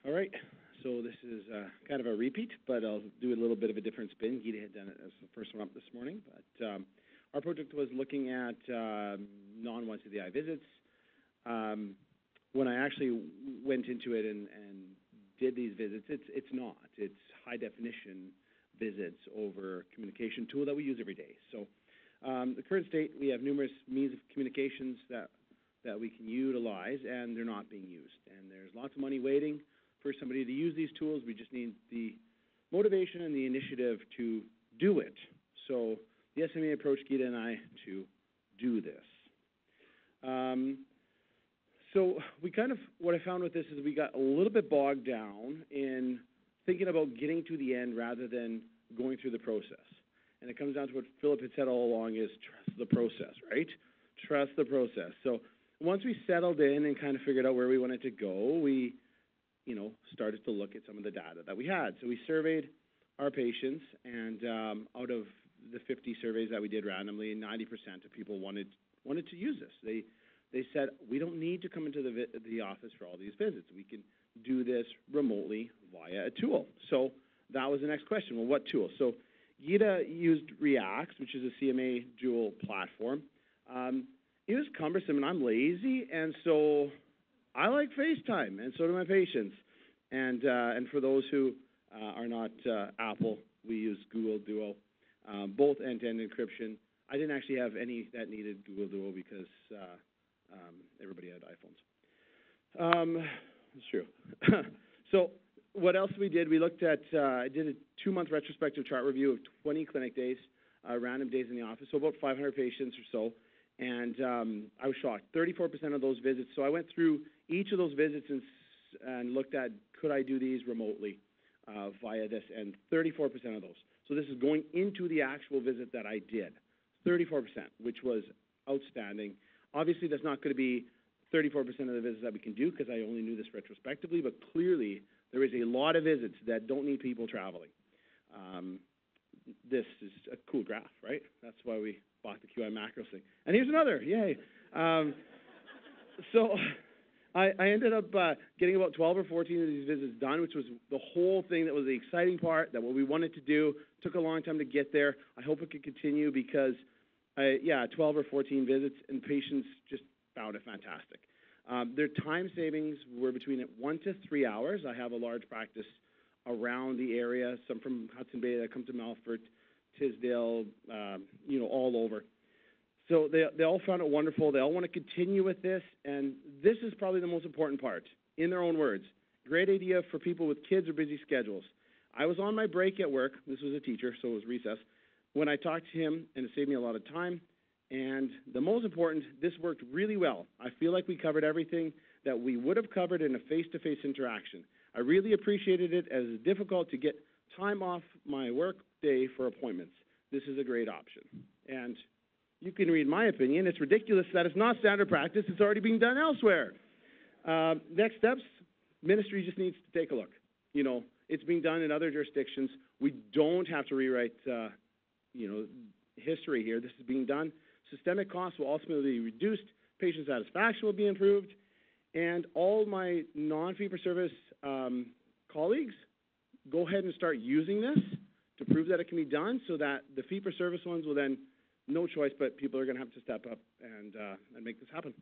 All right, so this is kind of a repeat, but I'll do a little bit of a different spin. Gita had done it as the first one up this morning, but our project was looking at non-once-a-the-eye visits. When I actually went into it and did these visits, it's not. It's high-definition visits over communication tool that we use every day. So the current state, we have numerous means of communications that we can utilize, and they're not being used. And there's lots of money waiting for somebody to use these tools. We just need the motivation and the initiative to do it. So the SMA approached Gita and I to do this. So we kind of, what I found with this is we got a little bit bogged down in thinking about getting to the end rather than going through the process. And it comes down to what Philip had said all along is trust the process, right? Trust the process. So once we settled in and kind of figured out where we wanted to go, we started to look at some of the data that we had. So we surveyed our patients, and out of the 50 surveys that we did randomly, 90% of people wanted to use this. They said, we don't need to come into the office for all these visits. We can do this remotely via a tool. So that was the next question. Well, what tool? So Gita used React, which is a CMA dual platform. It was cumbersome, and I'm lazy, and so I like FaceTime, and so do my patients. And for those who are not Apple, we use Google Duo, both end-to-end encryption. I didn't actually have any that needed Google Duo because everybody had iPhones. That's true. So what else we did? We looked at, I did a 2-month retrospective chart review of 20 clinic days, random days in the office, so about 500 patients or so. And I was shocked, 34% of those visits. So I went through each of those visits and looked at, could I do these remotely via this, and 34% of those. So this is going into the actual visit that I did, 34%, which was outstanding. Obviously, that's not going to be 34% of the visits that we can do because I only knew this retrospectively, but clearly there is a lot of visits that don't need people traveling. This is a cool graph, right? That's why we bought the QI macros thing. And here's another, yay. So I ended up getting about 12 or 14 of these visits done, which was the whole thing that was the exciting part, that what we wanted to do. Took a long time to get there. I hope it could continue because, 12 or 14 visits, and patients just found it fantastic. Their time savings were between 1 to 3 hours. I have a large practice around the area, some from Hudson Bay that come to Melfort, Tisdale, all over. So they all found it wonderful. They all want to continue with this, and this is probably the most important part. In their own words, great idea for people with kids or busy schedules. I was on my break at work. This was a teacher, so it was recess. When I talked to him, and it saved me a lot of time. And the most important, this worked really well. I feel like we covered everything that we would have covered in a face-to-face interaction. I really appreciated it, as it's difficult to get time off my work day for appointments. This is a great option. And you can read my opinion. It's ridiculous that it's not standard practice. It's already being done elsewhere. Next steps, ministry just needs to take a look. It's being done in other jurisdictions. We don't have to rewrite, history here. This is being done. Systemic costs will ultimately be reduced. Patient satisfaction will be improved. And all my non-fee-for-service colleagues, go ahead and start using this to prove that it can be done, so that the fee-for-service ones will then, no choice, but people are going to have to step up and make this happen.